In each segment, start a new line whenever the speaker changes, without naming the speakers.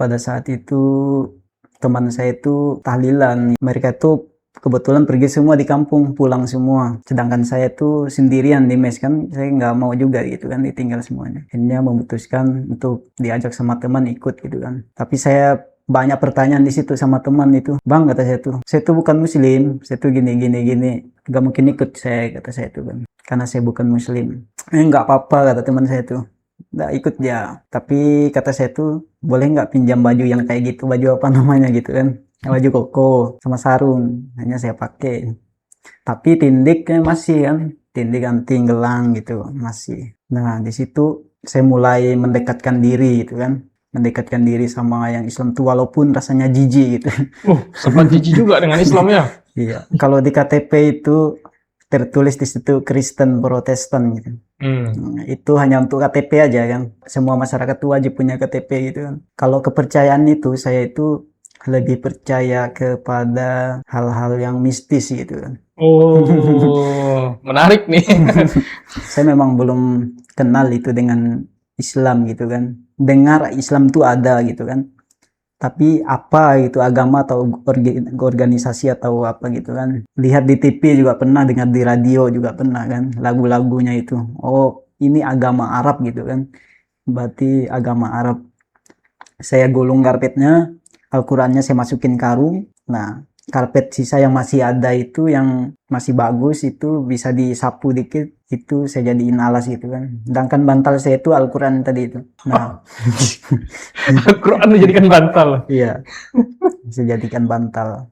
Pada saat itu teman saya itu tahlilan. Mereka tuh kebetulan pergi semua di kampung, pulang semua. Sedangkan saya tuh sendirian di mes kan, saya nggak mau juga gitu kan ditinggal semuanya. Akhirnya memutuskan untuk diajak sama teman ikut gitu kan. Tapi saya banyak pertanyaan di situ sama teman itu. Bang, kata saya tuh bukan muslim, saya tuh gini gini gini. Gak mungkin ikut saya, kata saya tuh kan. Karena saya bukan muslim. Nggak apa-apa, kata teman saya tuh. Nggak ikut ya, tapi kata saya tuh boleh nggak pinjam baju yang kayak gitu, baju apa namanya gitu kan, baju koko sama sarung, hanya saya pakai. Tapi tindiknya masih kan, tindik anting gelang gitu masih. Nah di situ saya mulai mendekatkan diri gitu kan, mendekatkan diri sama yang Islam tuh walaupun rasanya jijik gitu.
Sempat jijik juga dengan Islam ya?
Iya, kalau di KTP itu tertulis di situ Kristen Protestan gitu. Itu hanya untuk KTP aja kan. Semua masyarakat tuh wajib punya KTP gitu kan. Kalau kepercayaan itu saya itu lebih percaya kepada hal-hal yang mistis gitu kan.
Oh, menarik nih.
Saya memang belum kenal itu dengan Islam gitu kan. Dengar Islam tuh ada gitu kan. Tapi apa itu agama atau organisasi atau apa gitu kan. Lihat di TV juga pernah, dengar di radio juga pernah kan. Lagu-lagunya itu. Oh, ini agama Arab gitu kan. Berarti agama Arab. Saya gulung karpetnya, Al-Qurannya saya masukin karung. Nah, karpet sisa yang masih ada itu, yang masih bagus itu bisa disapu dikit, itu saya jadiin alas gitu kan. Sedangkan bantal saya itu Al-Quran tadi itu. Nah,
Al-Quran dijadikan bantal.
iya, saya jadikan bantal.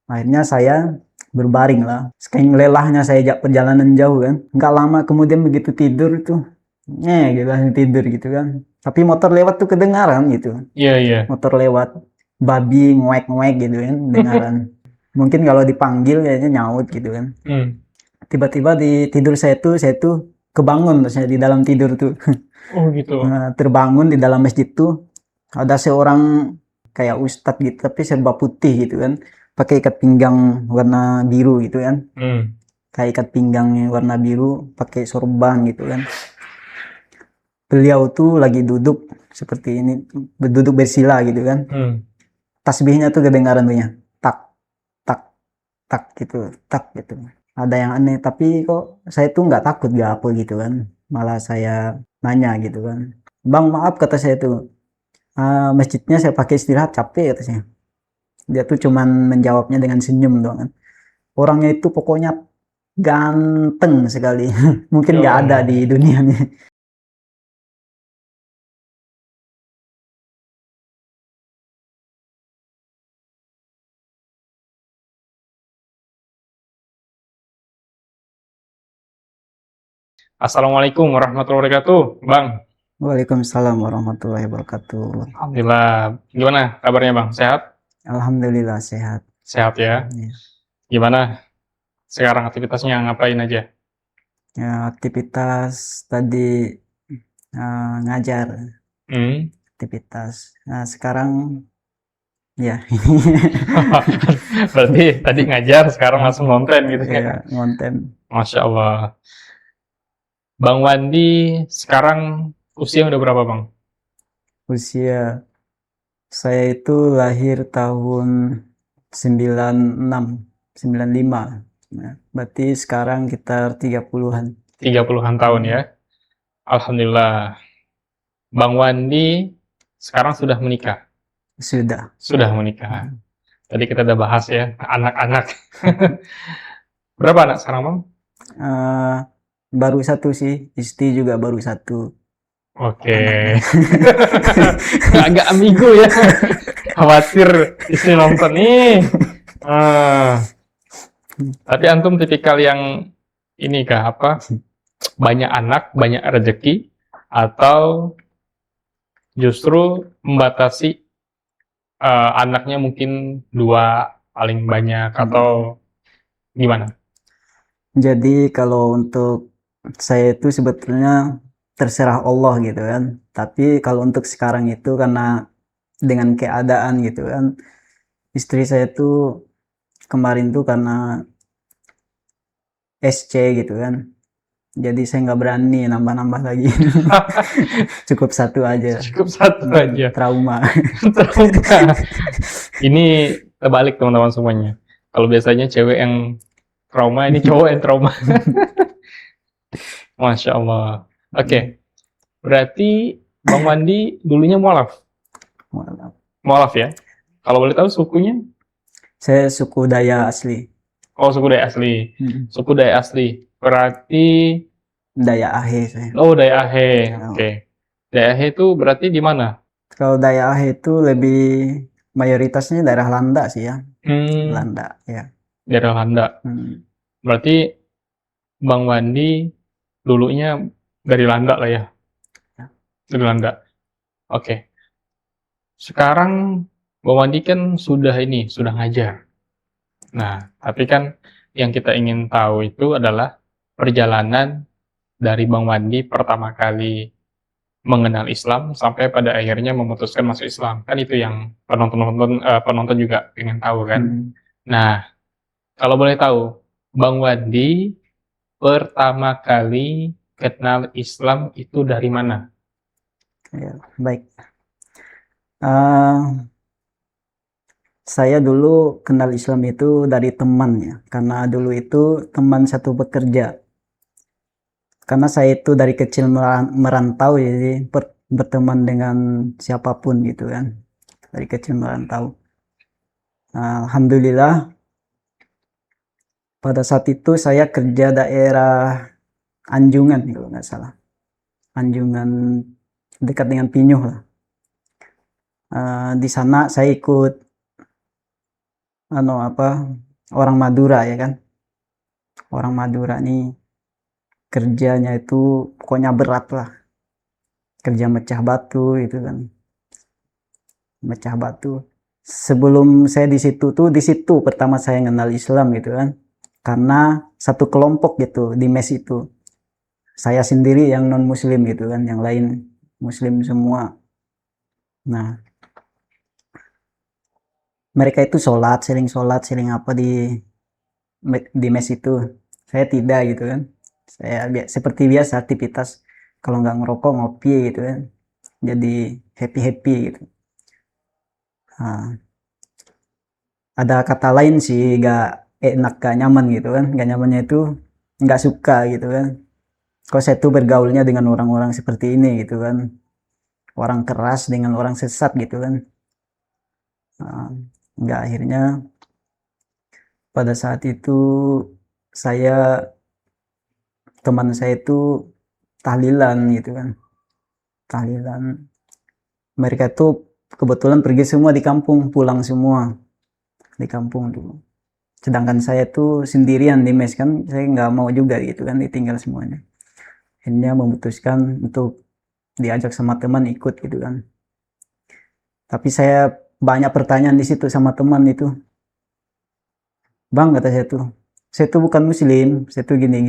Akhirnya saya berbaring lah. Saking lelahnya saya perjalanan jauh kan. Nggak lama kemudian begitu tidur tuh, gitu langsung tidur gitu kan. Tapi motor lewat tuh kedengaran gitu.
Iya, iya.
Motor lewat, babi nguek-nguek gitu kan, dengaran. Mungkin kalau dipanggil kayaknya nyaut gitu kan. Tiba-tiba di tidur saya tuh kebangun saya di dalam tidur tuh.
Oh gitu.
Terbangun di dalam masjid tuh ada seorang kayak ustadz gitu tapi serba putih gitu kan, pakai ikat pinggang warna biru gitu kan, kayak ikat pinggangnya warna biru, pakai sorban gitu kan. Beliau tuh lagi duduk seperti ini, duduk bersila gitu kan. Tasbihnya tuh kedengaran punya tak tak tak gitu, tak gitu. Ada yang aneh, tapi kok saya tuh nggak takut gak apa gitu kan, malah saya nanya gitu kan, bang maaf kata saya tuh, masjidnya saya pakai istirahat capek kata saya. Dia tuh cuman menjawabnya dengan senyum doang kan. Orangnya itu pokoknya ganteng sekali. Mungkin nggak ada di dunia nih.
Assalamualaikum warahmatullahi wabarakatuh, Bang.
Waalaikumsalam warahmatullahi wabarakatuh.
Alhamdulillah. Gimana kabarnya, Bang? Sehat?
Alhamdulillah sehat.
Sehat ya.
Ya.
Gimana sekarang aktivitasnya, ngapain aja?
Ya, aktivitas tadi ngajar, aktivitas. Nah, sekarang ya
Berarti tadi ngajar, sekarang langsung ngonten gitu ya?
ya ngonten.
Masya Allah. Bang Wandi sekarang usia udah berapa, Bang?
Usia saya itu lahir tahun 96, 95. Nah, berarti sekarang kita 30-an.
30-an tahun ya. Alhamdulillah. Bang Wandi sekarang sudah menikah?
Sudah.
Sudah menikah. Tadi kita udah bahas ya, anak-anak. Berapa anak sekarang, Bang?
Baru satu sih, istri juga baru satu.
Oke. Agak ambigu ya. Khawatir istri nonton nih. Tapi antum tipikal yang ini kah, apa? Banyak anak, banyak rezeki, atau justru membatasi anaknya mungkin 2 paling banyak, atau gimana?
Jadi kalau untuk saya itu sebetulnya terserah Allah gitu kan. Tapi kalau untuk sekarang itu karena dengan keadaan gitu kan, istri saya tuh kemarin tuh karena SC gitu kan, Jadi saya nggak berani nambah-nambah lagi. Cukup satu aja.
Cukup satu aja.
Trauma.
Trauma. Ini terbalik teman-teman semuanya. Kalau biasanya cewek yang trauma, ini cowok yang trauma. Masya Allah. Oke, berarti Bang Wandi dulunya mualaf. Mualaf ya? Kalau boleh tahu sukunya?
Saya suku Daya asli.
Oh, suku Dayak asli. Suku Dayak asli. Berarti
Daya Ahe saya.
oh, Dayak Ahe.
Oh.
Oke. Dayak Ahe itu berarti di mana?
Kalau Daya Ahe itu lebih mayoritasnya daerah Landa sih ya.
Hmm,
Landa ya.
daerah Landa. Berarti Bang Wandi dulunya dari Landa lah ya. Dari Landa. Oke. Sekarang Bang Wandi kan sudah ngajar. Nah, tapi kan yang kita ingin tahu itu adalah perjalanan dari Bang Wandi pertama kali mengenal Islam sampai pada akhirnya memutuskan masuk Islam. Kan itu yang penonton juga ingin tahu kan. Nah, kalau boleh tahu, Bang Wandi pertama kali kenal Islam itu dari mana?
Ya, baik. Saya dulu kenal Islam itu dari teman ya, karena dulu itu teman satu bekerja. Karena saya itu dari kecil merantau, jadi berteman dengan siapapun gitu kan. Dari kecil merantau. Alhamdulillah, pada saat itu saya kerja daerah Anjungan kalau nggak salah. Anjungan dekat dengan Pinyuh lah. Di sana saya ikut orang Madura ya kan. Orang Madura nih kerjanya itu pokoknya berat lah. Kerja mecah batu itu kan. Mecah batu. Sebelum saya di situ pertama saya kenal Islam gitu kan. Karena satu kelompok gitu di mes itu. Saya sendiri yang non muslim gitu kan, yang lain muslim semua. Nah, mereka itu sholat, sering apa di mes itu. Saya tidak gitu kan. Saya seperti biasa aktivitas, kalau nggak ngerokok ngopi gitu kan. Jadi happy gitu. Nah, ada kata lain sih, gak enak, gak nyaman gitu kan. Gak nyamannya itu nggak suka gitu kan. Kok saya tuh bergaulnya dengan orang-orang seperti ini gitu kan. Orang keras dengan orang sesat gitu kan. Nggak, akhirnya pada saat itu teman saya itu tahlilan gitu kan. Tahlilan. Mereka tuh kebetulan pergi semua di kampung, pulang semua di kampung dulu. Sedangkan saya tuh sendirian di mes kan, saya nggak mau juga gitu kan ditinggal semuanya. Akhirnya memutuskan untuk diajak sama teman ikut gitu kan. Tapi saya banyak pertanyaan di situ sama teman itu. Bang, kata saya tuh bukan muslim, saya tuh gini,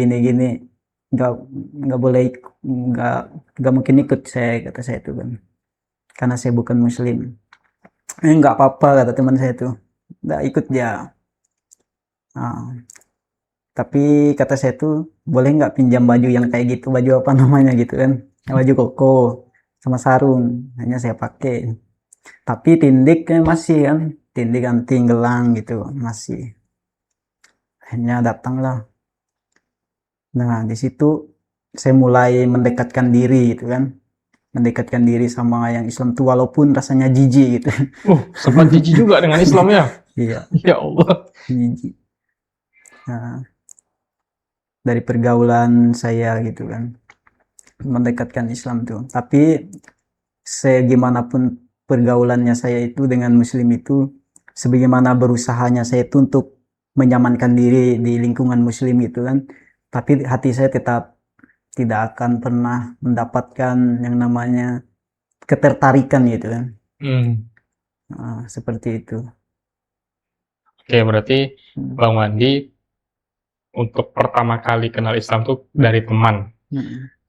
nggak boleh, nggak mungkin ikut saya, kata saya tuh kan. Karena saya bukan muslim. Nggak apa-apa, kata teman saya tuh. Nggak ikut dia. Tapi kata saya tuh, boleh nggak pinjam baju yang kayak gitu, baju apa namanya gitu kan. Baju koko sama sarung, hanya saya pakai. Tapi tindiknya masih kan, tindik anting gelang gitu masih. Akhirnya datanglah. Nah, di situ saya mulai mendekatkan diri gitu kan. Mendekatkan diri sama yang Islam tuh walaupun rasanya jijik gitu.
Sempat jijik juga dengan Islam ya?
Iya.
Ya Allah.
Jijik. Nah, dari pergaulan saya gitu kan. Mendekatkan Islam tuh. Tapi segimanapun pergaulannya saya itu dengan muslim itu, sebagaimana berusahanya saya itu untuk menyamankan diri di lingkungan muslim gitu kan, tapi hati saya tetap tidak akan pernah mendapatkan yang namanya ketertarikan gitu kan. Seperti itu.
Oke, berarti Bang Wandi untuk pertama kali kenal Islam tuh dari teman.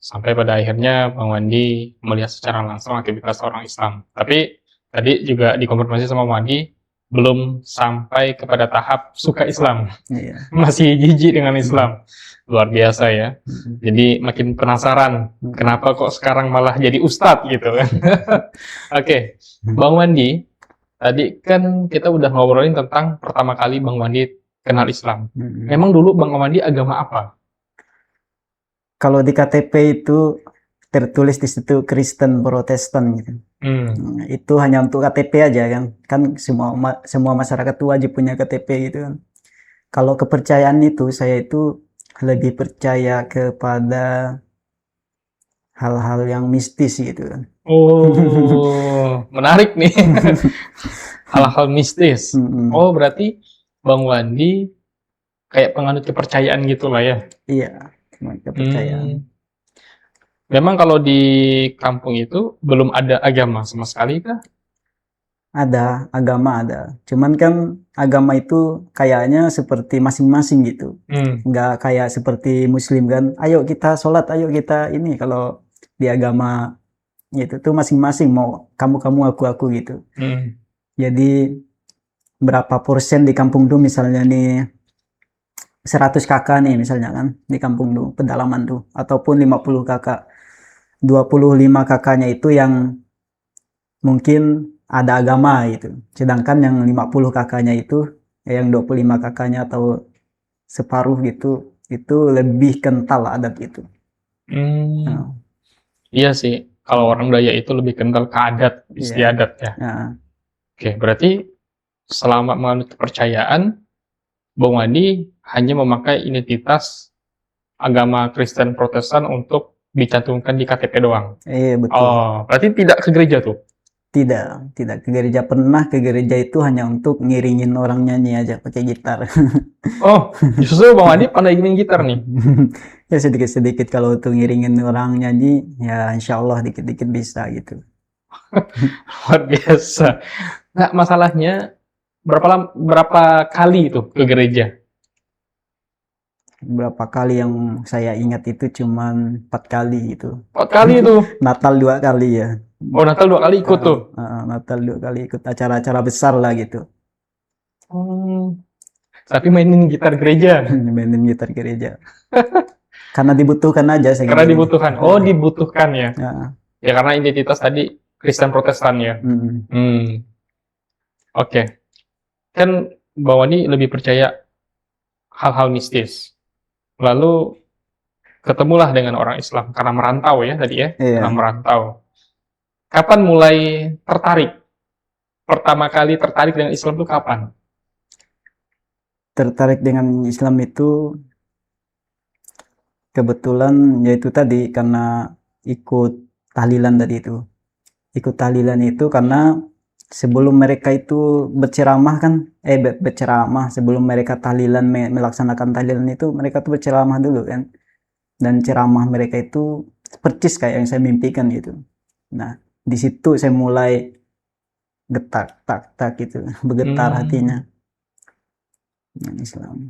Sampai pada akhirnya Bang Wandi melihat secara langsung aktivitas orang Islam. Tapi tadi juga dikonfirmasi sama Bang Wandi, belum sampai kepada tahap suka Islam,
Iya.
masih jijik dengan Islam. Luar biasa ya. Jadi makin penasaran, kenapa kok sekarang malah jadi ustadz gitu kan. Oke, Bang Wandi, tadi kan kita udah ngobrolin tentang pertama kali Bang Wandi kenal Islam. Memang dulu Bang Wandi agama apa?
Kalau di KTP itu tertulis di situ Kristen Protestan gitu. Itu hanya untuk KTP aja kan. Kan semua masyarakat tuh wajib punya KTP gitu kan. Kalau kepercayaan itu saya itu lebih percaya kepada hal-hal yang mistis gitu kan.
Oh, menarik nih. Hal-hal mistis. Oh, berarti Bang Wandi kayak penganut kepercayaan gitu lah ya?
Iya, kepercayaan.
Memang kalau di kampung itu belum ada agama sama sekali kah?
Ada, agama ada. Cuman kan agama itu kayaknya seperti masing-masing gitu. Nggak kayak seperti Muslim kan, ayo kita sholat, ayo kita ini. Kalau di agama itu tuh masing-masing mau kamu aku gitu. Jadi berapa persen di kampung tuh misalnya nih 100 kakak nih misalnya kan di kampung tuh pedalaman tuh, ataupun 50 kakak, 25 kakaknya itu yang mungkin ada agama gitu, sedangkan yang 50 kakaknya itu yang 25 kakaknya atau separuh gitu itu lebih kental adat itu.
Iya sih, kalau orang Dayak itu lebih kental ke adat, istiadat ya. Oke, berarti selama menganut kepercayaan, Bang Wandi hanya memakai identitas agama Kristen Protestan untuk dicantumkan di KTP doang.
Iya betul.
Oh, berarti tidak ke gereja tuh?
Tidak ke gereja. Pernah ke gereja itu hanya untuk ngiringin orang nyanyi aja pakai gitar.
Oh, justru Bang Wandi pandai main gitar nih?
Ya sedikit-sedikit kalau untuk ngiringin orang nyanyi, ya insya Allah dikit-dikit bisa gitu.
Luar biasa. Nah, masalahnya berapa kali itu ke gereja?
Berapa kali yang saya ingat itu cuman 4 kali gitu.
4 kali itu?
Natal 2 kali ya.
Oh, Natal 2 kali ikut tuh?
Natal 2 kali ikut acara-acara besar lah gitu.
Tapi mainin gitar gereja?
Mainin gitar gereja. Karena dibutuhkan aja.
Karena dibutuhkan? Oh, dibutuhkan ya? Ya karena identitas tadi Kristen Protestan ya? Oke. Kan Bang Wandi lebih percaya hal-hal mistis. Lalu ketemulah dengan orang Islam karena merantau ya tadi ya, karena merantau. Kapan mulai tertarik? Pertama kali tertarik dengan Islam itu kapan?
Tertarik dengan Islam itu kebetulan yaitu tadi karena ikut tahlilan tadi itu. Ikut tahlilan itu karena sebelum mereka itu berceramah kan, berceramah sebelum mereka tahlilan melaksanakan tahlilan itu mereka tuh berceramah dulu kan. Dan ceramah mereka itu percis kayak yang saya mimpikan gitu. Nah, di situ saya mulai getar tak gitu, bergetar hatinya. Islam.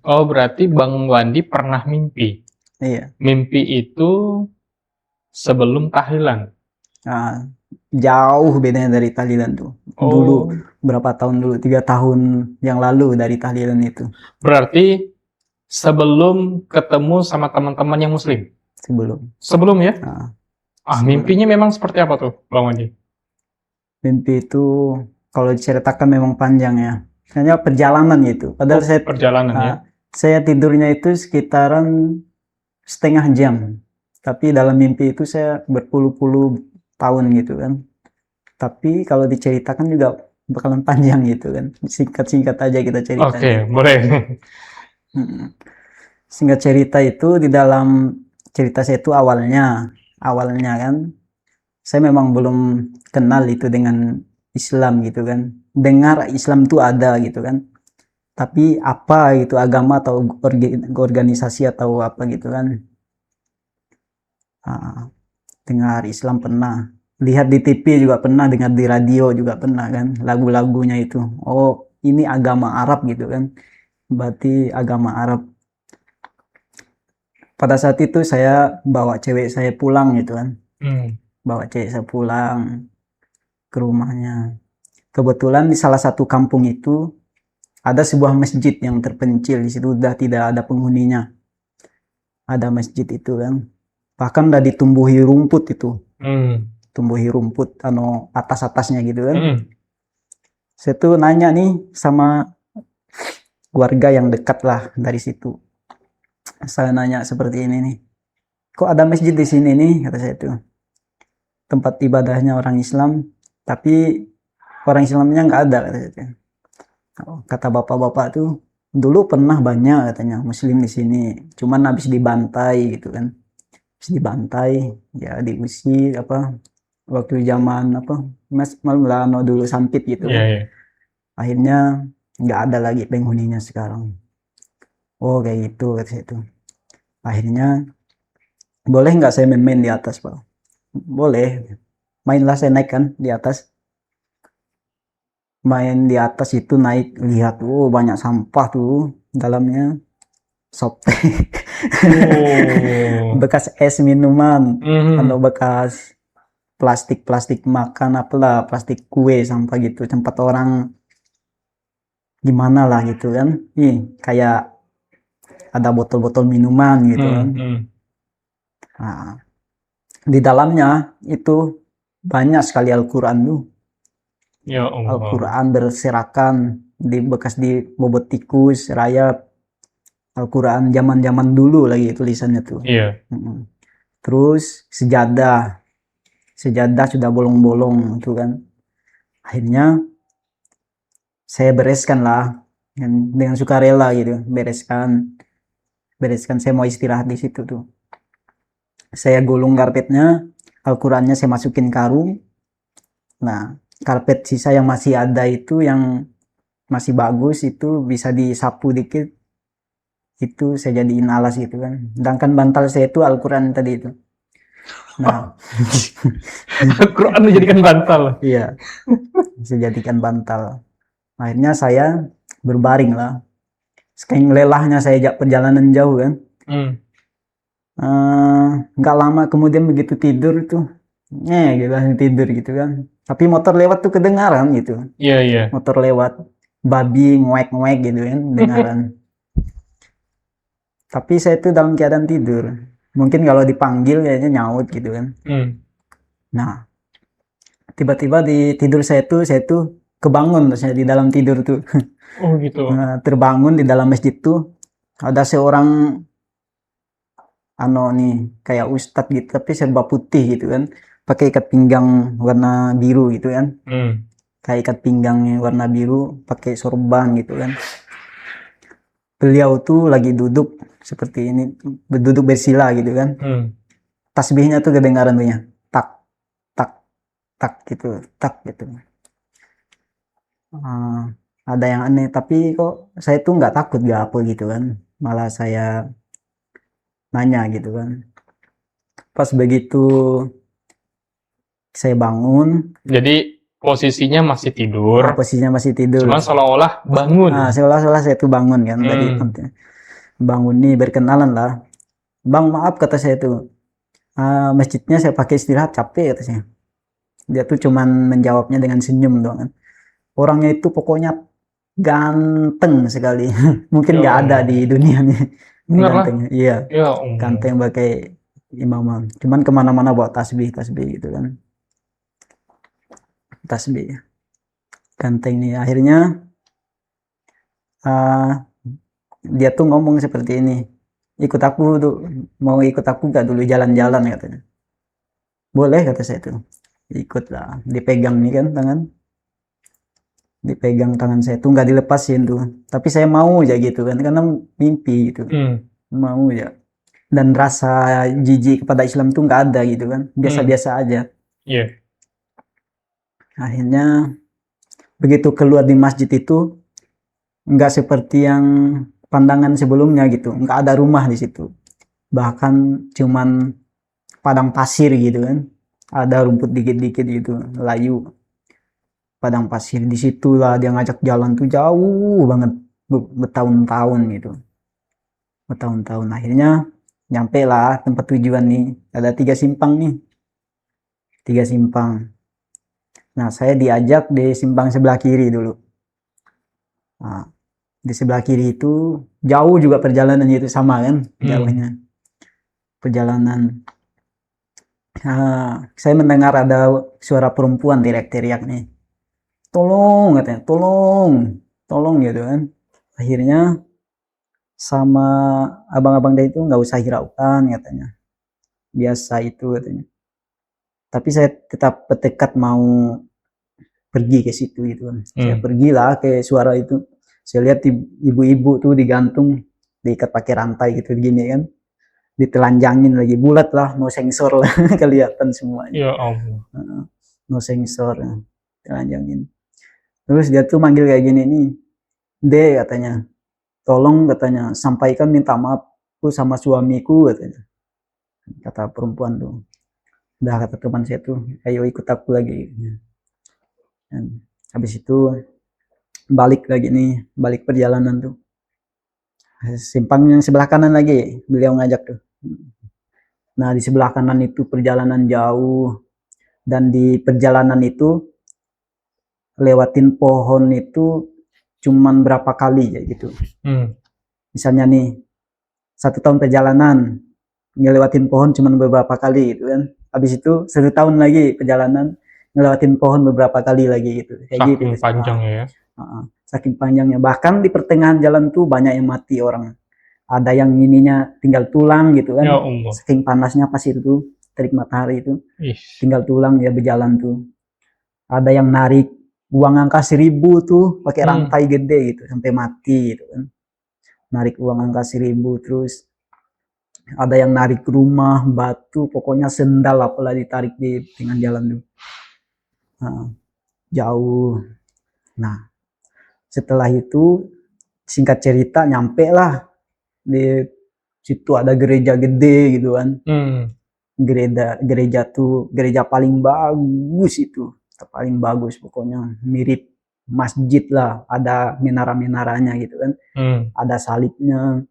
Berarti Bang Wandi pernah mimpi?
Iya.
Mimpi itu sebelum tahlilan?
Jauh bedanya dari tahlilan tuh. Dulu berapa tahun dulu? 3 tahun yang lalu dari tahlilan itu.
Berarti sebelum ketemu sama teman-teman yang Muslim? Sebelum ya? Mimpinya memang seperti apa tuh, Bang Wandi?
Mimpi itu kalau diceritakan memang panjang ya. Hanya perjalanan gitu. Padahal saya tidurnya itu sekitaran setengah jam. Tapi dalam mimpi itu saya berpuluh-puluh tahun gitu kan. Tapi kalau diceritakan juga bakalan panjang gitu kan. Singkat-singkat aja kita cerita.
Oke, boleh.
Singkat cerita itu di dalam cerita saya itu awalnya kan saya memang belum kenal itu dengan Islam gitu kan. Dengar Islam itu ada gitu kan. Tapi apa gitu agama atau organisasi atau apa gitu kan. Dengar Islam pernah, lihat di TV juga pernah, dengar di radio juga pernah kan lagu-lagunya itu. Oh, ini agama Arab gitu kan. Berarti agama Arab. Pada saat itu saya bawa cewek saya pulang gitu kan. Bawa cewek saya pulang ke rumahnya. kebetulan di salah satu kampung itu ada sebuah masjid yang terpencil, di situ udah tidak ada penghuninya. Ada masjid itu kan. Bahkan udah ditumbuhi rumput itu. Tumbuhi rumput atas-atasnya gitu kan. Saya tuh nanya nih sama warga yang dekat lah dari situ. Saya nanya seperti ini nih. Kok ada masjid di sini nih, kata saya tuh. Tempat ibadahnya orang Islam, tapi orang Islamnya nggak ada, kata saya tuh. Kata bapak-bapak tuh, dulu pernah banyak katanya Muslim di sini, cuman habis dibantai gitu kan. Habis dibantai, ya diusir apa waktu zaman apa Mas Maulana dulu sampit gitu kan. Akhirnya nggak ada lagi penghuninya sekarang. Oh kayak gitu kata saya itu. Akhirnya boleh nggak saya main-main di atas Pak? Boleh. Mainlah saya naik kan di atas. Main di atas itu naik lihat, banyak sampah tuh dalamnya. Sobek. Bekas es minuman, bekas plastik makan apalah, plastik kue sampah gitu, tempat orang gimana lah gitu kan. Kayak ada botol-botol minuman gitu kan. Nah, di dalamnya itu banyak sekali Al-Quran tuh.
Ya Allah.
Al-Quran berserakan bekas di bobot tikus, rayap. Al-Quran zaman-zaman dulu lagi tulisannya tuh. Terus sejadah sudah bolong-bolong tuh kan. Akhirnya saya bereskan lah dengan sukarela gitu, bereskan saya mau istirahat di situ tuh. Saya gulung karpetnya, Al-Qurannya saya masukin karung. Nah, karpet sisa yang masih ada itu yang masih bagus itu bisa disapu dikit, itu saya jadiin alas gitu kan. Sedangkan bantal saya itu Al-Quran tadi itu. Nah,
Al-Quran dijadikan bantal.
Iya, saya jadikan bantal. Akhirnya saya berbaring lah. Saking lelahnya saya perjalanan jauh kan. Nggak lama kemudian begitu tidur tuh, gitu tidur gitu kan. Tapi motor lewat tuh kedengaran gitu.
Iya.
Motor lewat, babi nguek-nguek gitu kan, dengaran. Tapi saya tuh dalam keadaan tidur. Mungkin kalau dipanggil kayaknya nyaut gitu kan. Nah, tiba-tiba di tidur saya tuh kebangun saya di dalam tidur tuh.
Oh gitu.
Nah, terbangun di dalam masjid tuh ada seorang kayak ustadz gitu tapi serba putih gitu kan, pakai ikat pinggang warna biru gitu kan. Kayak ikat pinggangnya warna biru, pakai sorban gitu kan. Beliau tuh lagi duduk seperti ini, duduk bersila gitu kan. Tasbihnya tuh kedengaran punya tak tak tak gitu, tak gitu. Ada yang aneh, tapi kok saya tuh nggak takut nggak apa gitu kan, malah saya nanya gitu kan. Pas begitu saya bangun,
jadi posisinya masih tidur.
Posisinya masih tidur.
Cuma seolah-olah bangun.
Seolah-olah saya tuh bangun kan tadi. Bangun nih berkenalan lah. Bang maaf kata saya tuh. Masjidnya saya pakai istirahat capek kata saya. Dia tuh cuman menjawabnya dengan senyum doang kan. Orangnya itu pokoknya ganteng sekali. Mungkin nggak ada di dunia nih. Ganteng. Iya. Ganteng pakai imaman. Cuman kemana-mana bawa tasbih gitu kan. Tasbih. Ganteng nih. Akhirnya dia tuh ngomong seperti ini. Ikut aku tuh. Mau ikut aku gak dulu jalan-jalan katanya. Boleh kata saya tuh. Ikut lah. Dipegang nih kan tangan. Dipegang tangan saya tuh nggak dilepasin tuh. Tapi saya mau aja gitu kan. Karena mimpi gitu. Mau ya. Dan rasa jijik kepada Islam tuh nggak ada gitu kan. Biasa-biasa aja. Akhirnya begitu keluar di masjid itu nggak seperti yang pandangan sebelumnya gitu, nggak ada rumah di situ, bahkan cuman padang pasir gitu kan, ada rumput dikit-dikit gitu, layu, padang pasir. Di situlah dia ngajak jalan tuh jauh banget, bertahun-tahun gitu, bertahun-tahun. Akhirnya nyampe lah tempat tujuan nih, ada 3 simpang nih, 3 simpang. Nah, saya diajak di simpang sebelah kiri dulu. Nah, di sebelah kiri itu jauh juga perjalanannya, itu sama kan jauhnya perjalanan. Saya mendengar ada suara perempuan teriak-teriak nih, tolong katanya, tolong, tolong gitu kan. Akhirnya sama abang-abang dia itu nggak usah hiraukan katanya, biasa itu katanya. Tapi saya tetap bertekad mau pergi ke situ gitu kan. Saya pergilah ke suara itu. Saya lihat ibu-ibu tuh digantung, diikat pakai rantai gitu gini kan. Ditelanjangin lagi, bulat lah, no sensor lah, kelihatan semuanya.
Ya Allah.
No sensor, telanjangin. Terus dia tuh manggil kayak gini nih, De katanya, tolong katanya sampaikan minta maafku sama suamiku katanya. Kata perempuan tuh. Udah kata teman saya tuh, ayo ikut aku lagi. Dan habis itu balik lagi nih, balik perjalanan tuh. Simpang yang sebelah kanan lagi, beliau ngajak tuh. Nah, di sebelah kanan itu perjalanan jauh, dan di perjalanan itu lewatin pohon itu cuman berapa kali ya gitu. Misalnya nih, 1 tahun perjalanan, ngelewatin pohon cuman beberapa kali gitu kan. Habis itu 1 tahun lagi perjalanan, ngelewatin pohon beberapa kali lagi gitu. Kayak gitu.
Saking panjangnya ya.
Saking panjangnya. Bahkan di pertengahan jalan tuh banyak yang mati orang. Ada yang ininya tinggal tulang gitu kan.
Ya Allah.
Saking panasnya pasir tuh, terik matahari itu. Tinggal tulang ya berjalan tuh. Ada yang narik uang angka 1.000 tuh pakai rantai gede gitu sampai mati gitu kan. Narik uang angka 1.000, terus ada yang narik rumah, batu, pokoknya sendal apalah ditarik di tengah jalan tuh. Jauh. Nah, setelah itu singkat cerita nyampe lah di situ, ada gereja gede gitu kan. Gereja tuh gereja paling bagus itu, paling bagus pokoknya, mirip masjid lah, ada menara-menaranya gitu kan. Ada salibnya.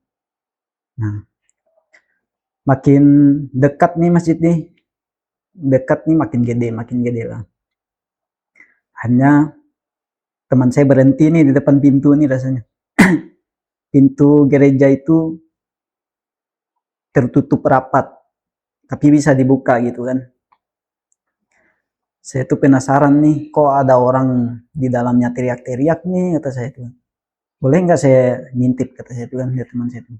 Nah, makin dekat nih masjid nih, dekat nih makin gede lah. Hanya teman saya berhenti nih di depan pintu nih rasanya. Pintu gereja itu tertutup rapat, tapi bisa dibuka gitu kan. Saya tuh penasaran nih, kok ada orang di dalamnya teriak-teriak nih, kata saya tuh. Boleh nggak saya ngintip, kata saya tuh kan, ya teman saya tuh.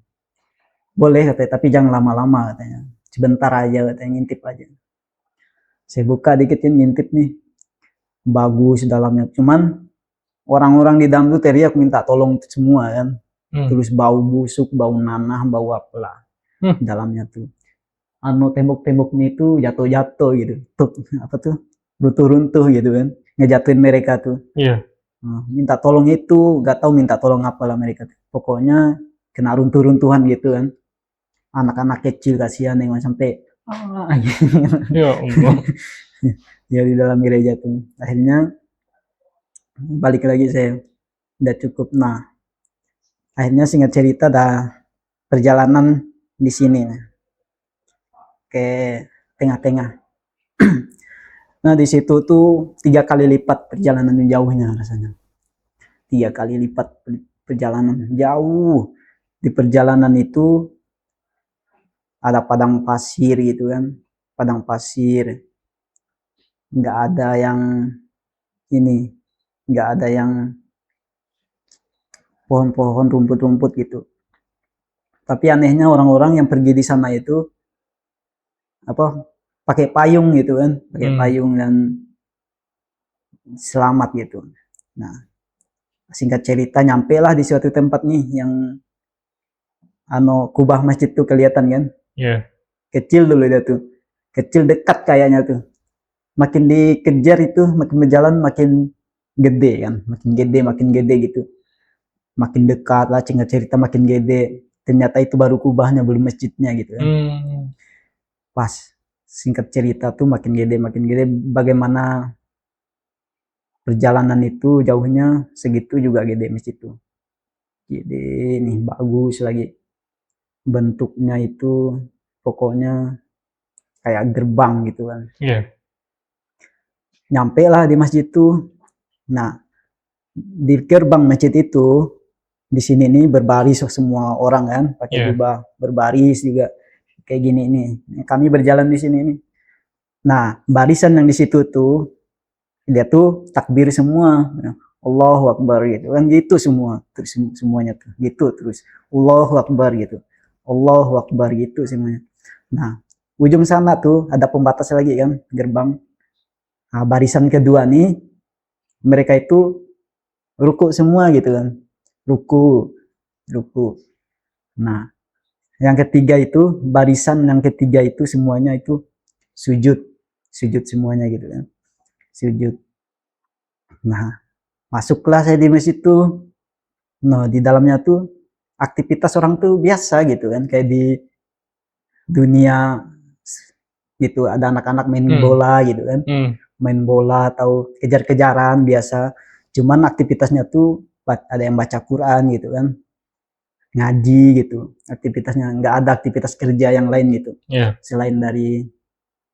Boleh katanya, tapi jangan lama-lama katanya. Sebentar aja katanya, ngintip aja. Saya buka dikit ngintip nih. Bagus dalamnya, cuman orang-orang di dalam tuh teriak minta tolong semua kan. Terus bau busuk, bau nanah, bau apalah dalamnya tuh. Tembok-temboknya itu jatuh-jatuh gitu. Tuh, apa tuh? Runtuh-runtuh gitu kan. Ngejatuhin mereka tuh. Minta tolong itu, gak tahu minta tolong apalah mereka tuh. Pokoknya kena runtuh-runtuhan gitu kan. Anak-anak kecil kasihan yang sampai
Ya Allah.
Ya di dalam gereja tuh. Akhirnya balik lagi saya, udah cukup. Nah, akhirnya singkat cerita dah perjalanan di sini ke tengah-tengah. Nah, di situ tuh 3 kali lipat perjalanan jauhnya rasanya. 3 kali lipat perjalanan jauh. Di perjalanan itu ada padang pasir gitu kan. Padang pasir. Nggak ada yang ini, nggak ada yang pohon-pohon, rumput-rumput gitu. Tapi anehnya orang-orang yang pergi di sana itu apa, pakai payung gitu kan, pakai payung dan selamat gitu. Nah, singkat cerita nyampe lah di suatu tempat nih yang kubah masjid tuh kelihatan kan. Kecil dulu dia tuh, kecil dekat kayaknya tuh. Makin dikejar itu, makin berjalan makin gede kan, makin gede gitu. Makin dekat lah, singkat cerita makin gede. Ternyata itu baru kubahnya, belum masjidnya gitu kan. Pas singkat cerita tuh makin gede, bagaimana perjalanan itu jauhnya segitu juga gede masjid tuh. Jadi nih bagus lagi. Bentuknya itu pokoknya kayak gerbang gitu kan. nyampe lah di masjid itu. Nah, di gerbang masjid itu di sini nih berbaris semua orang kan, pakai
Iya.
jubah, berbaris juga kayak gini nih. Kami berjalan di sini nih. Nah, barisan yang di situ tuh dia tuh takbir semua. Allahu Akbar gitu kan, gitu semua, terus semuanya tuh gitu terus Allahu Akbar gitu, Allahu Akbar gitu semuanya. Nah, ujung sana tuh ada pembatas lagi kan, gerbang. Nah, barisan kedua nih mereka itu ruku semua gitu kan, ruku, ruku. Nah, yang ketiga itu, barisan yang ketiga itu semuanya itu sujud, sujud semuanya gitu kan, sujud. Nah, masuklah saya di masjid tuh. Nah, di dalamnya tuh aktivitas orang tuh biasa gitu kan, kayak di dunia gitu, ada anak-anak main bola gitu kan, main bola atau kejar-kejaran biasa. Cuman aktivitasnya tuh ada yang baca Quran gitu kan, ngaji gitu. Aktivitasnya nggak ada aktivitas kerja yang lain gitu, selain dari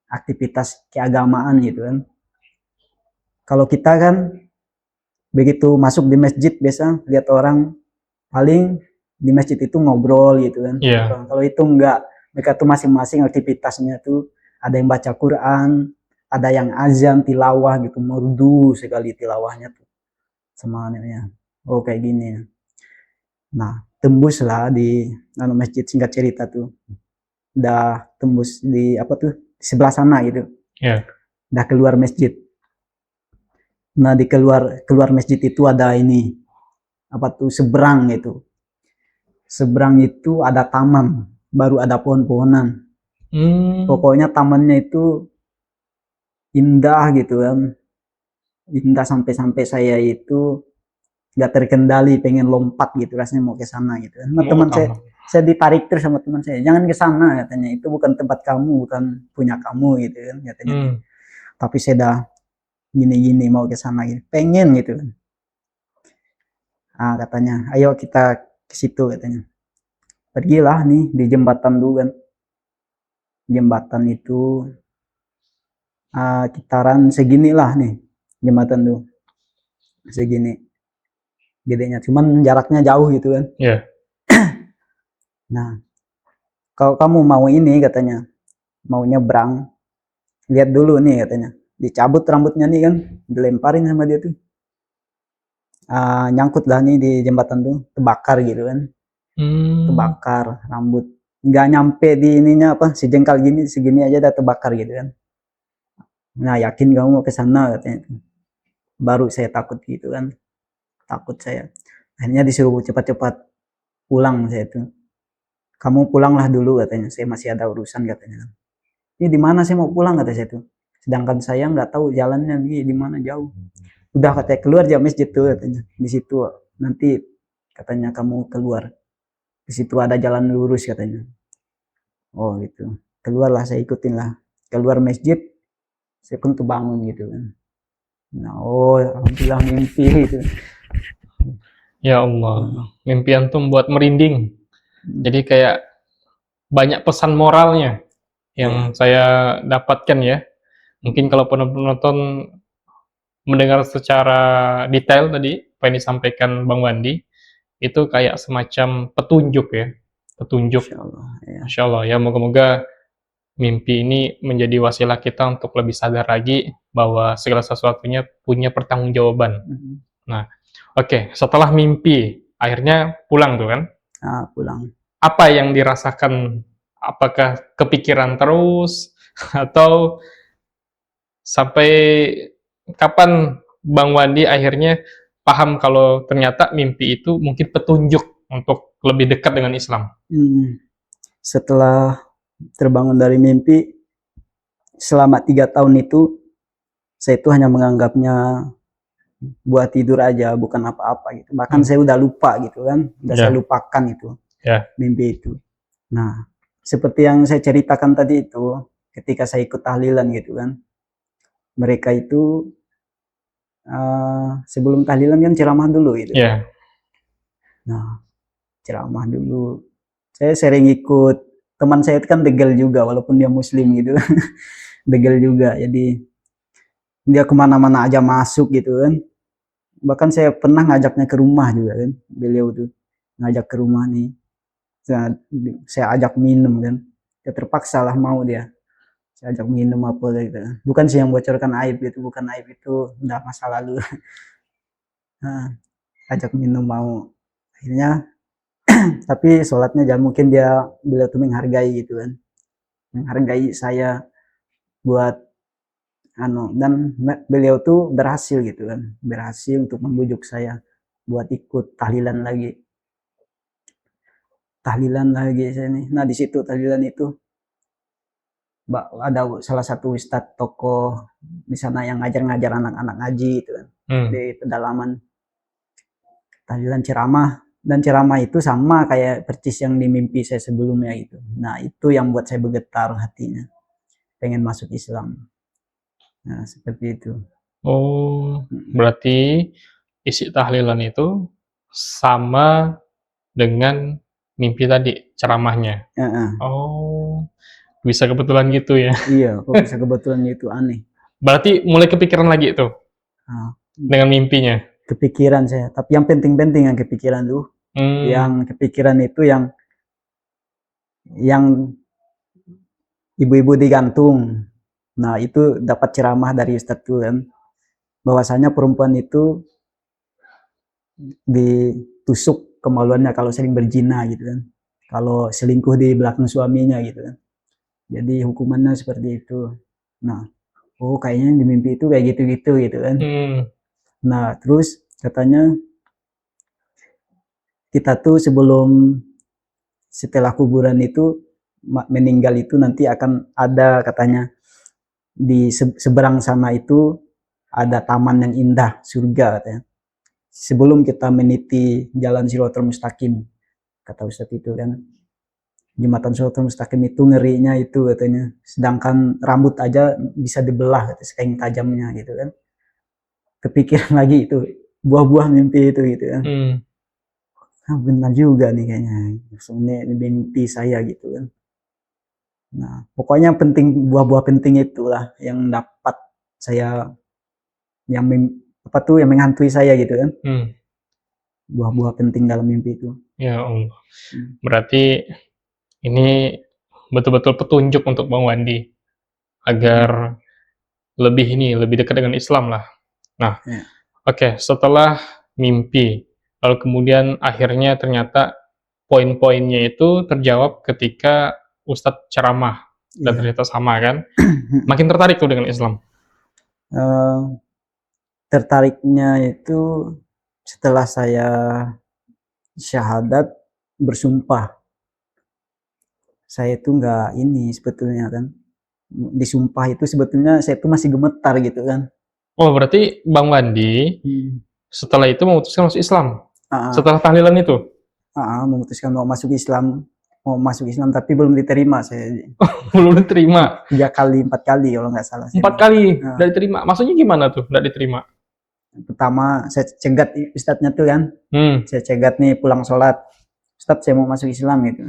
aktivitas keagamaan gitu kan. Kalau kita kan begitu masuk di masjid biasa lihat orang paling di masjid itu ngobrol gitu kan. Kalau itu enggak, mereka tuh masing-masing aktivitasnya tuh ada yang baca Quran, ada yang azan, tilawah gitu, merdu sekali tilawahnya tuh semangatnya. Oh kayak gini ya. Nah, tembus lah di masjid, singkat cerita tuh. Udah tembus di apa tuh, di sebelah sana gitu. Udah keluar masjid. Nah, di keluar masjid itu ada ini apa tuh, seberang itu. Seberang itu ada taman, baru ada pohon-pohonan. Pokoknya tamannya itu indah gitu kan. Indah sampai-sampai saya itu nggak terkendali pengen lompat gitu, rasanya mau ke sana gitu kan. Nah, teman saya ditarik terus sama teman saya, jangan ke sana katanya, itu bukan tempat kamu, bukan punya kamu gitu kan katanya. Tapi saya dah gini-gini mau ke sana gitu, pengen gitu kan. Ah katanya, ayo kita ke situ katanya. Pergilah nih di jembatan dulu kan. Jembatan itu kitaran segini lah nih jembatan tuh, segini gedenya, cuman jaraknya jauh gitu kan. Nah, kalau kamu mau ini katanya, mau nyebrang, lihat dulu nih katanya, dicabut rambutnya nih kan, dilemparin sama dia tuh. Nyangkut lah nih di jembatan tuh, terbakar gitu kan. Terbakar rambut, nggak nyampe di ininya apa, sejengkal gini, segini aja udah terbakar gitu kan. Nah, yakin kamu mau ke sana katanya. Baru saya takut gitu kan, takut saya. Akhirnya disuruh cepat-cepat pulang saya tuh. Kamu pulanglah dulu katanya, saya masih ada urusan katanya. Ini di mana saya mau pulang kata saya tuh. Sedangkan saya nggak tahu jalannya di mana, jauh. Udah katanya keluar jam masjid tuh katanya. Di situ nanti katanya kamu keluar. Di situ ada jalan lurus katanya. Oh gitu. Keluarlah, saya ikutin lah. Keluar masjid, saya pun terbangun gitu kan. Nah, oh alhamdulillah mimpi gitu.
Ya Allah, mimpi antum buat merinding. Jadi kayak banyak pesan moralnya yang saya dapatkan ya. Mungkin kalau penonton mendengar secara detail tadi apa yang disampaikan Bang Wandi, itu kayak semacam petunjuk ya, petunjuk. Masya Allah ya, moga-moga mimpi ini menjadi wasilah kita untuk lebih sadar lagi bahwa segala sesuatunya punya pertanggungjawaban. Nah, oke, setelah mimpi akhirnya pulang tuh kan?
Pulang.
Apa yang dirasakan? Apakah kepikiran terus atau sampai kapan Bang Wandi akhirnya paham kalau ternyata mimpi itu mungkin petunjuk untuk lebih dekat dengan Islam?
Setelah terbangun dari mimpi, selama 3 tahun itu saya itu hanya menganggapnya buat tidur aja, bukan apa-apa gitu. Bahkan saya udah lupa gitu kan, udah saya lupakan itu mimpi itu. Nah, seperti yang saya ceritakan tadi itu, ketika saya ikut tahlilan gitu kan, mereka itu sebelum tahlilan kan ceramah dulu gitu. Nah, ceramah dulu. Saya sering ikut, teman saya itu kan begel juga walaupun dia muslim gitu. Begel juga. Jadi dia kemana-mana aja masuk gitu kan. Bahkan saya pernah ngajaknya ke rumah juga kan, beliau tuh ngajak ke rumah nih, saya ajak minum kan, ya terpaksa lah mau dia, saya ajak minum apa gitu. Bukan sih yang bocorkan aib gitu, bukan aib, itu udah masa lalu. Nah, ajak minum mau, akhirnya tapi sholatnya jangan, mungkin beliau tuh menghargai gitu kan, menghargai saya buat dan beliau tuh berhasil gitu kan, berhasil untuk membujuk saya buat ikut tahlilan lagi saya nih. Nah di situ tahlilan itu ada salah satu ustadz tokoh di sana yang ngajar-ngajar anak-anak ngaji gitu kan, di pedalaman, tahlilan ceramah, dan ceramah itu sama kayak percis yang di mimpi saya sebelumnya gitu. Nah itu yang buat saya bergetar hatinya, pengen masuk Islam. Nah seperti itu.
Oh, berarti isi tahlilan itu sama dengan mimpi tadi, ceramahnya? Oh, bisa kebetulan gitu ya?
Iya, kok bisa kebetulan gitu, aneh.
Berarti mulai kepikiran lagi tuh
Nah,
dengan mimpinya?
kepikiran saya, tapi yang penting-penting yang kepikiran tuh, yang kepikiran itu yang ibu-ibu digantung. Nah itu dapat ceramah dari Ustadz tuh kan, bahwasanya perempuan itu ditusuk kemaluannya kalau sering berzina gitu kan, kalau selingkuh di belakang suaminya gitu kan, jadi hukumannya seperti itu. Nah, oh kayaknya di mimpi itu kayak gitu-gitu gitu kan. Nah terus katanya kita tuh setelah kuburan itu meninggal itu nanti akan ada, katanya di seberang sana itu ada taman yang indah, surga katanya, sebelum kita meniti jalan Shiratal Mustaqim, kata Ustadz itu kan. Jembatan Shiratal Mustaqim itu ngerinya itu katanya, sedangkan rambut aja bisa dibelah katanya, saking tajamnya gitu kan. Kepikiran lagi itu buah-buah mimpi itu gitu kan. Benar juga nih kayaknya, ini mimpi saya gitu kan. Nah pokoknya penting, buah-buah penting itulah yang dapat saya, yang yang menghantui saya gitu kan. Buah-buah penting dalam mimpi itu.
Ya Allah, berarti ini betul-betul petunjuk untuk Bang Wandi agar lebih dekat dengan Islam lah. Nah, oke, setelah mimpi, lalu kemudian akhirnya ternyata poin-poinnya itu terjawab ketika Ustadz ceramah, dan ternyata sama kan? Makin tertarik tuh dengan Islam?
Tertariknya itu setelah saya syahadat, bersumpah. Saya itu nggak ini sebetulnya kan, disumpah itu sebetulnya saya itu masih gemetar gitu kan.
Oh berarti Bang Wandi setelah itu memutuskan masuk Islam? Setelah tahlilan itu?
Memutuskan mau masuk Islam, tapi belum diterima saya.
Belum diterima?
4 kali kalau nggak salah.
4 kali nggak diterima? Maksudnya gimana tuh nggak diterima?
Pertama saya cegat ustadznya tuh kan, saya cegat nih pulang sholat, Ustadz saya mau masuk Islam gitu.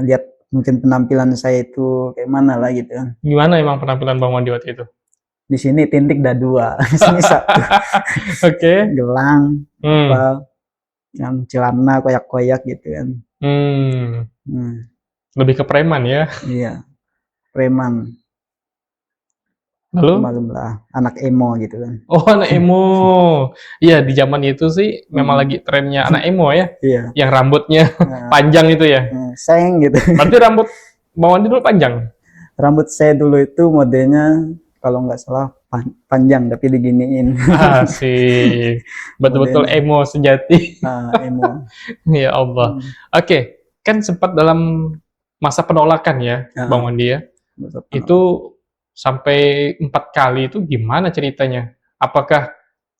Lihat mungkin penampilan saya itu kayak mana lah gitu kan.
Gimana emang penampilan Bang Wandi waktu itu?
Di sini tindik dah 2, di sini 1.
Oke.
Gelang, apa, yang celana koyak-koyak gitu kan.
Lebih ke preman ya?
Iya, preman.
Lalu?
Malum lah, anak emo gitu kan.
Oh anak emo, iya di zaman itu sih memang lagi trennya anak emo ya, yang rambutnya panjang itu ya.
Seng gitu.
Berarti rambut Bang Wandi dulu panjang?
Rambut saya dulu itu modelnya kalau nggak salah panjang tapi diginiin.
Asik, betul-betul emo sejati.
Emo.
Ya Allah. Oke, kan sempat dalam masa penolakan ya Bang Wandi ya, itu sampai 4 kali itu gimana ceritanya? Apakah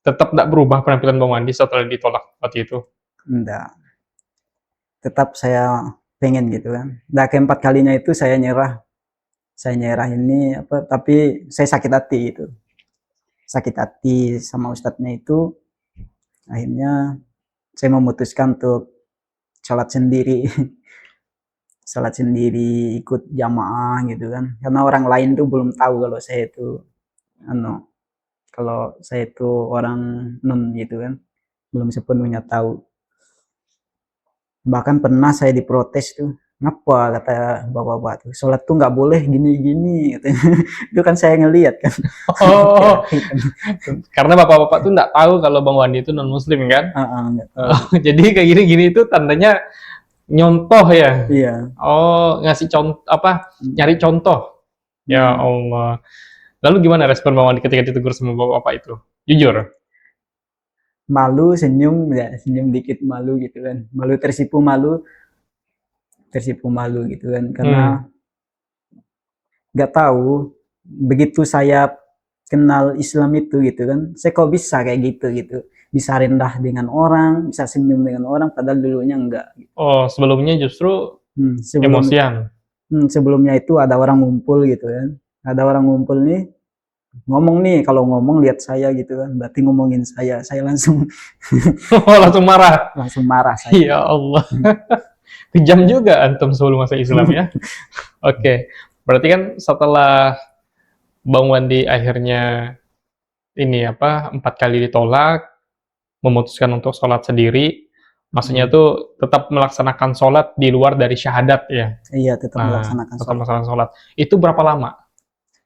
tetap tidak berubah penampilan Bang Wandi setelah ditolak waktu itu?
Enggak. Tetap saya pengen gitu kan. Nah ke-4 kalinya itu saya nyerah. Saya nyerah ini apa, tapi saya sakit hati gitu. Sakit hati sama ustadznya itu. Akhirnya saya memutuskan untuk sholat sendiri. Sholat sendiri, ikut jamaah gitu kan. Karena orang lain tuh belum tahu kalau saya itu anu kalau saya itu orang non gitu kan, belum sepenuhnya tahu. Bahkan pernah saya diprotes tuh, ngapa kata bapak-bapak tuh, sholat tuh nggak boleh gini-gini katanya. Itu kan saya ngelihat kan.
Oh,
Kira-kira kan.
karena bapak-bapak tuh nggak tahu kalau Bang Wandi itu non Muslim kan?
Nggak tahu.
Oh, jadi kayak gini-gini itu tandanya nyontoh ya.
Iya.
Oh, ngasih contoh apa? Nyari contoh. Ya
Hmm.
Allah. Lalu gimana respon Bang Wandi ketika ditegur sama bapak-bapak itu? Jujur.
Malu, senyum ya, senyum dikit malu gitu kan. Tersipu malu gitu kan. Karena
Hmm.
nggak tahu begitu saya kenal Islam itu gitu kan, saya kok bisa kayak gitu, bisa rendah dengan orang, bisa senyum dengan orang, padahal dulunya enggak.
Oh, sebelumnya justru
Sebelum
emosian.
sebelumnya itu ada orang ngumpul gitu kan, ada orang ngumpul nih, ngomong nih, kalau ngomong lihat saya gitu kan, berarti ngomongin saya langsung
Oh, langsung marah.
langsung marah saya.
Ya Allah. Kejam juga antum sebelum masuk Islam ya. Oke. Berarti kan setelah Bang Wandi akhirnya ini apa 4 kali ditolak, memutuskan untuk sholat sendiri, maksudnya tuh tetap melaksanakan sholat di luar dari syahadat ya.
Iya, tetap
Nah,
melaksanakan
tetap
sholat.
melaksanakan sholat. Itu berapa lama?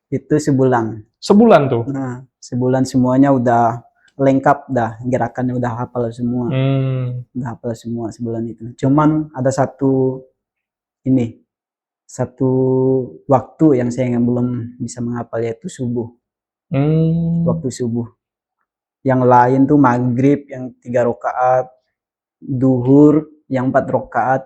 Itu sebulan.
Sebulan tuh.
Nah, sebulan semuanya udah lengkap dah, gerakannya udah hafal semua.
Hmm.
Udah hafal semua sebulan itu. Cuman ada satu ini, satu waktu yang saya belum bisa menghafal, yaitu subuh.
Hmm.
Waktu subuh. Yang lain tuh maghrib yang 3 rakaat, duhur yang 4 rakaat,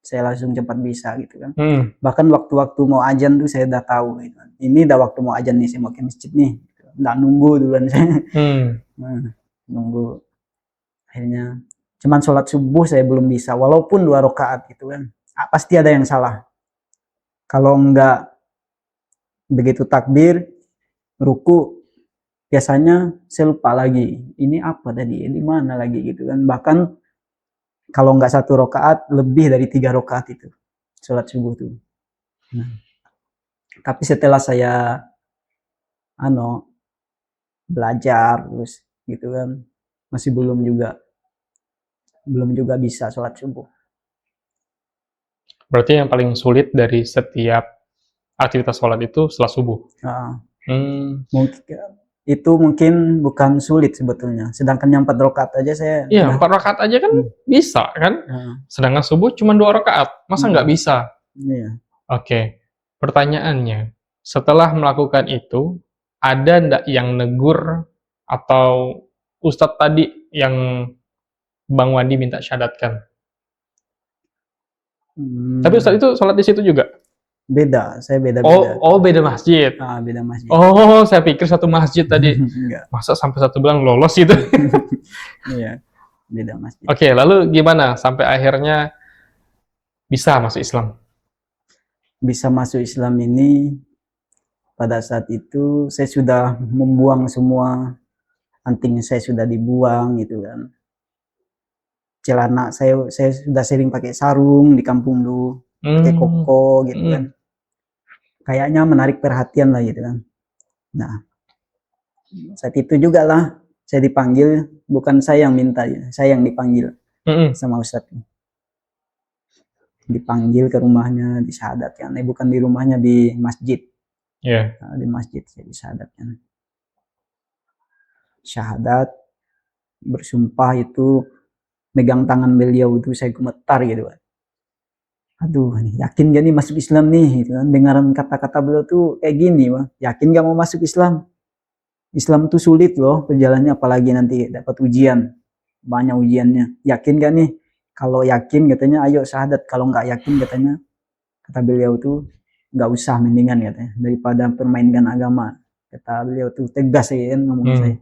saya langsung cepat bisa gitu kan.
Hmm.
Bahkan waktu-waktu mau ajan tuh saya udah tahu gitu. Ini udah waktu mau ajan nih, saya mau ke masjid nih. Nggak nunggu duluan saya.
Hmm.
Nah, nunggu. Akhirnya cuman sholat subuh saya belum bisa, walaupun 2 rakaat gitu kan. Pasti ada yang salah. Kalau enggak begitu takbir, ruku, biasanya saya lupa lagi. Ini apa tadi? Ini mana lagi gitu kan. Bahkan kalau enggak 1 rakaat, lebih dari 3 rakaat itu. Sholat subuh tuh. Nah, tapi setelah saya belajar terus gitu kan, masih belum juga bisa sholat subuh.
Berarti yang paling sulit dari setiap aktivitas sholat itu setelah subuh.
Nah,
Hmm.
mungkin bukan sulit sebetulnya. Sedangkan yang 4 rakaat aja saya
Iya,
udah
4 rakaat aja kan bisa kan? Sedangkan subuh cuma 2 rakaat. Masa nggak bisa?
Iya.
Oke. Pertanyaannya, setelah melakukan itu, ada ndak yang negur atau Ustadz tadi yang Bang Wandi minta syahadatkan? Tapi Ustadz itu sholat di situ juga?
Beda, saya beda.
Oh, beda masjid.
Beda masjid.
Oh, saya pikir satu masjid tadi.
Enggak.
Masa sampai satu bulan lolos gitu?
Iya, beda masjid.
Oke, lalu gimana sampai akhirnya bisa masuk Islam?
Bisa masuk Islam ini pada saat itu saya sudah membuang semua, anting saya sudah dibuang gitu kan. Celana saya sudah sering pakai sarung di kampung dulu, pakai koko gitu kan. Kayaknya menarik perhatian lah gitu kan. Nah, saat itu juga lah saya dipanggil, bukan saya yang minta, saya yang dipanggil sama Ustadz. Dipanggil ke rumahnya, disyahadatkan. Bukan di rumahnya, di masjid.
Yeah.
Di masjid saya disyahadatkan. Syahadat, bersumpah itu, megang tangan beliau itu saya gemetar gitu kan. Aduh, yakin gak nih masuk Islam nih gitu kan. Dengaran kata-kata beliau tuh kayak gini, Bang. Yakin gak mau masuk Islam? Islam tuh sulit loh perjalanannya, apalagi nanti dapat ujian. Banyak ujiannya. Yakin gak nih? Kalau yakin katanya ayo syahadat, kalau nggak yakin katanya, kata beliau tuh nggak usah, mendingan katanya, daripada permainkan agama. Kata beliau tuh tegas ya kan ngomong saya.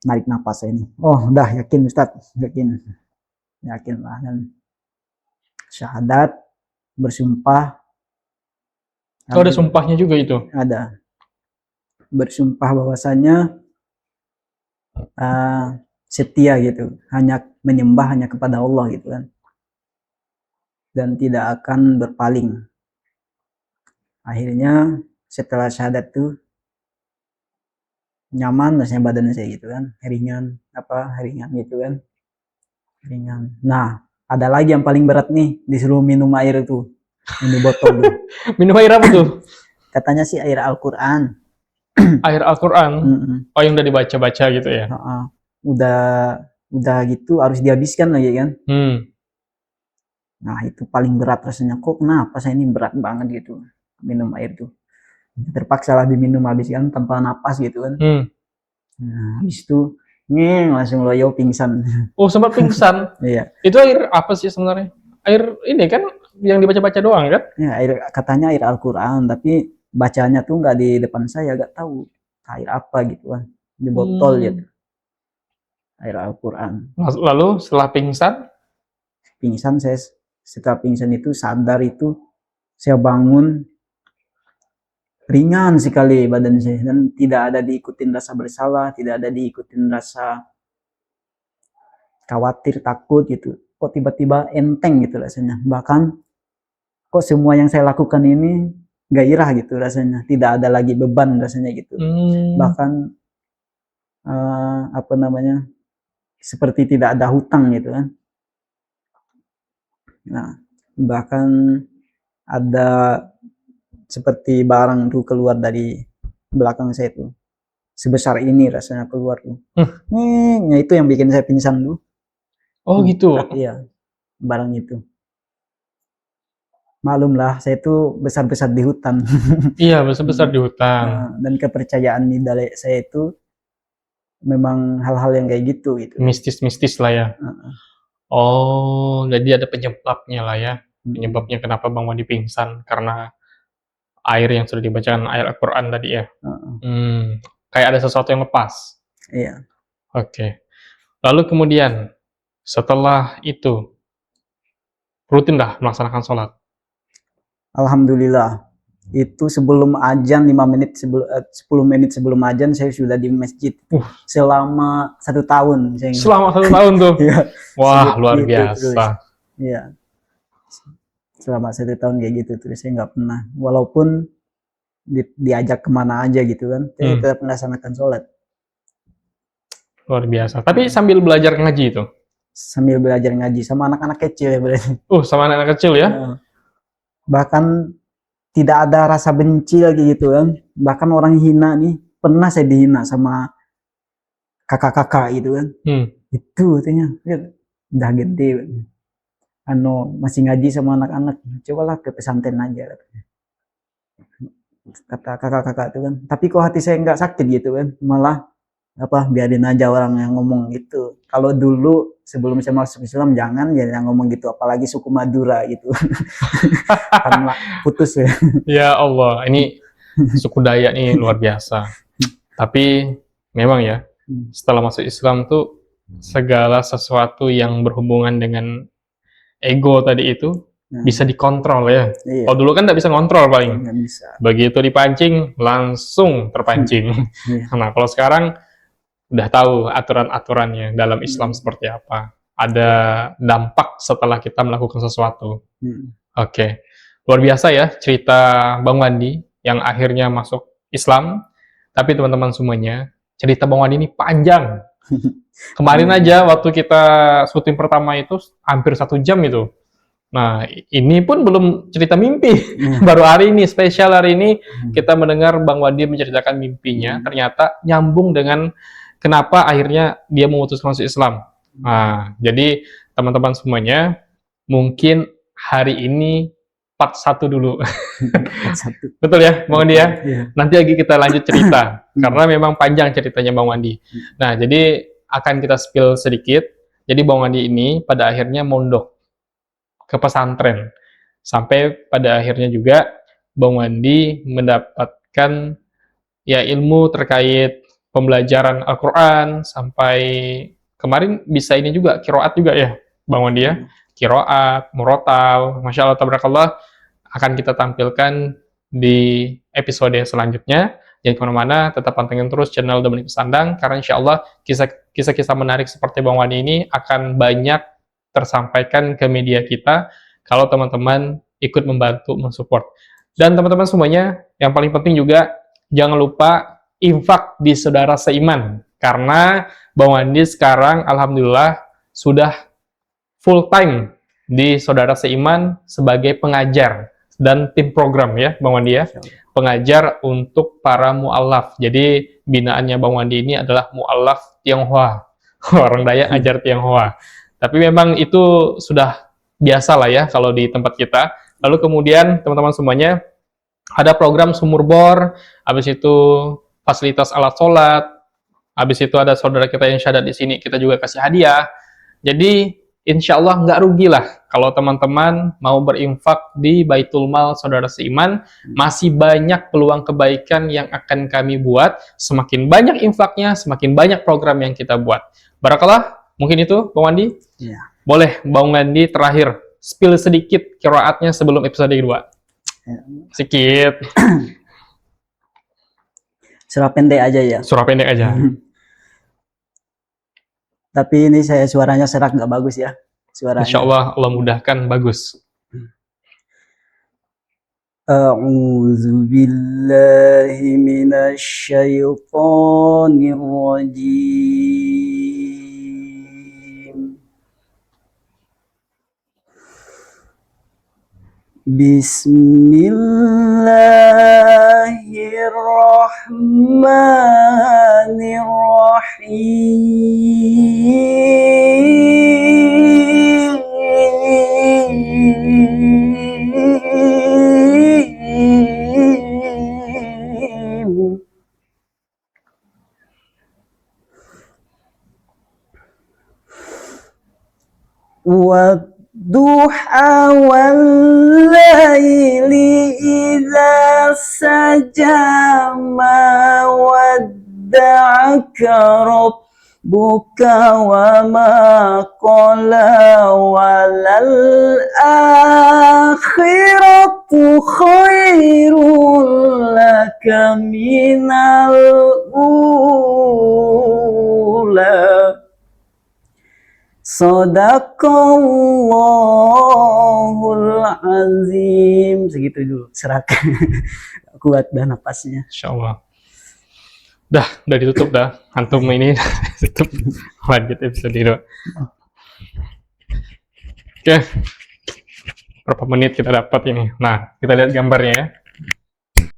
Narik napas saya ini. Oh udah yakin Ustadz, yakin lah kan. Syahadat, bersumpah.
Oh, ada sumpahnya juga itu?
Ada. Bersumpah bahwasanya setia gitu, hanya menyembah hanya kepada Allah gitu kan, dan tidak akan berpaling. Akhirnya setelah syahadat tuh nyaman rasanya badan saya gitu kan, ringan gitu kan, ringan. Nah, ada lagi yang paling berat nih, disuruh minum air tuh, ini botol tuh.
Minum air apa tuh?
Katanya sih air Al-Quran.
Air Al-Quran.
Mm-mm.
Oh, yang udah dibaca-baca gitu ya.
Heeh. Udah gitu harus dihabiskan lagi kan. Nah, itu paling berat rasanya. Kok kenapa saya ini berat banget gitu minum air tuh. Terpaksa lah diminum habis kan tanpa napas gitu kan. Nah, habis itu langsung loyo pingsan.
Oh, sempat pingsan.
Iya.
Itu air apa sih sebenarnya? Air ini kan yang dibaca-baca doang kan?
Ya, katanya air Al-Quran, tapi bacanya tuh nggak di depan saya, nggak tahu air apa gitu kan. Di botol gitu. Air Al-Quran.
Lalu setelah
pingsan saya, setelah pingsan itu sadar itu saya bangun ringan sekali badan saya dan tidak ada diikutin rasa bersalah, tidak ada diikutin rasa khawatir, takut gitu. Kok tiba-tiba enteng gitu rasanya. Bahkan kok semua yang saya lakukan ini gairah gitu rasanya. Tidak ada lagi beban rasanya gitu. Bahkan apa namanya, seperti tidak ada hutang gitu kan. Nah, bahkan ada seperti barang tuh keluar dari belakang saya tuh. Sebesar ini rasanya keluar tuh. Nah, itu yang bikin saya pingsan tuh.
Oh gitu.
Iya, barang itu. Malum lah, saya itu besar-besar di hutan.
Iya, besar-besar di hutan.
Dan kepercayaan di dalek saya itu memang hal-hal yang kayak gitu.
Mistis-mistis lah ya. Oh, jadi ada penyebabnya lah ya. Penyebabnya kenapa Bang Wandi pingsan karena air yang sudah dibacakan, air Al-Quran tadi ya. Kayak ada sesuatu yang lepas.
Iya.
Oke. Lalu kemudian setelah itu rutin dah melaksanakan sholat.
Alhamdulillah. Itu sebelum azan 10 menit sebelum azan saya sudah di masjid. Selama 1 tahun.
Selama 1 tahun tuh.
Iya.
Wah, luar biasa.
Iya. Selama 1 tahun kayak gitu terus saya nggak pernah, walaupun diajak kemana aja gitu kan, saya tetap melaksanakan sholat.
Luar biasa. Tapi sambil belajar ngaji itu?
Sambil belajar ngaji sama anak-anak kecil ya berarti.
Sama anak-anak kecil ya?
Bahkan tidak ada rasa benci lagi gitu kan. Bahkan orang hina nih, pernah saya dihina sama kakak-kakak gitu kan. Itu katanya, udah gede. Masih ngaji sama anak-anak, cobalah ke pesantren aja kata kakak-kakak itu kan. Tapi kok hati saya nggak sakit gitu kan, malah biarin aja orang yang ngomong gitu. Kalau dulu sebelum saya masuk Islam jangan yang ngomong gitu, apalagi suku Madura gitu. Kan putus ya.
Ya Allah, ini suku Dayak nih luar biasa. Tapi memang ya, setelah masuk Islam tuh segala sesuatu yang berhubungan dengan ego tadi itu bisa dikontrol ya. Kalau dulu kan nggak bisa ngontrol paling.
Bisa.
Begitu dipancing langsung terpancing. Nah kalau sekarang udah tahu aturan-aturannya dalam Islam seperti apa. Ada dampak setelah kita melakukan sesuatu. Oke. Luar biasa ya cerita Bang Wandi yang akhirnya masuk Islam. Tapi teman-teman semuanya, cerita Bang Wandi ini panjang. Kemarin aja waktu kita syuting pertama itu hampir 1 jam itu. Nah, ini pun belum cerita mimpi. Baru hari ini, spesial hari ini, kita mendengar Bang Wandi menceritakan mimpinya. Ternyata nyambung dengan kenapa akhirnya dia memutuskan masuk Islam. Nah, jadi teman-teman semuanya, mungkin hari ini part 1 dulu. Betul ya, Bang Wandi ya? Nanti lagi kita lanjut cerita. Karena memang panjang ceritanya Bang Wandi. Nah, jadi akan kita spill sedikit. Jadi Bang Wandi ini pada akhirnya mondok ke pesantren. Sampai pada akhirnya juga Bang Wandi mendapatkan ya ilmu terkait pembelajaran Al-Quran, sampai kemarin bisa ini juga, qiraat juga ya Bang Wandi ya. Qiraat, murotal, Masya Allah, tabarakallah, akan kita tampilkan di episode selanjutnya. Jangan kemana-mana, tetap pantengin terus channel Dominic Sandang, karena insya Allah kisah-kisah menarik seperti Bang Wandi ini akan banyak tersampaikan ke media kita, kalau teman-teman ikut membantu, mensupport. Dan teman-teman semuanya, yang paling penting juga, jangan lupa infak di saudara seiman. Karena Bang Wandi sekarang alhamdulillah sudah full time di saudara seiman sebagai pengajar dan tim program ya Bang Wandi ya. Pengajar untuk para mu'alaf. Jadi binaannya Bang Wandi ini adalah mu'alaf Tionghoa. Orang Dayak ajar Tionghoa. Tapi memang itu sudah biasa lah ya kalau di tempat kita. Lalu kemudian teman-teman semuanya ada program sumur bor, habis itu fasilitas alat sholat, habis itu ada saudara kita yang syahadat di sini, kita juga kasih hadiah. Jadi insya Allah nggak rugi lah kalau teman-teman mau berinfak di Baitul Mal Saudara Seiman. Masih banyak peluang kebaikan yang akan kami buat. Semakin banyak infaknya, semakin banyak program yang kita buat. Barakallah, mungkin itu Bang Wandi?
Iya.
Boleh Bang Wandi terakhir spill sedikit qiraatnya sebelum episode kedua. Sedikit.
Surah pendek aja ya.
Surah pendek aja.
Tapi ini saya suaranya serak nggak bagus ya. Suaranya.
Insya Allah Allah mudahkan bagus.
A'udzu billahi minasy syaithanir rajim. Bismillahirrahmanirrahim. Wadduha wal laili idza saja ma wadda'aka rabbuka wa ma qala walal akhiratu khairul laka minal ula. Shadaqallahul azim. Segitu dulu, serak. Kuat dah napasnya.
Insya Allah. Udah ditutup dah. Antum ini tutup. Lanjut episode 2. Oke. Berapa menit kita dapat ini? Nah, kita lihat gambarnya ya.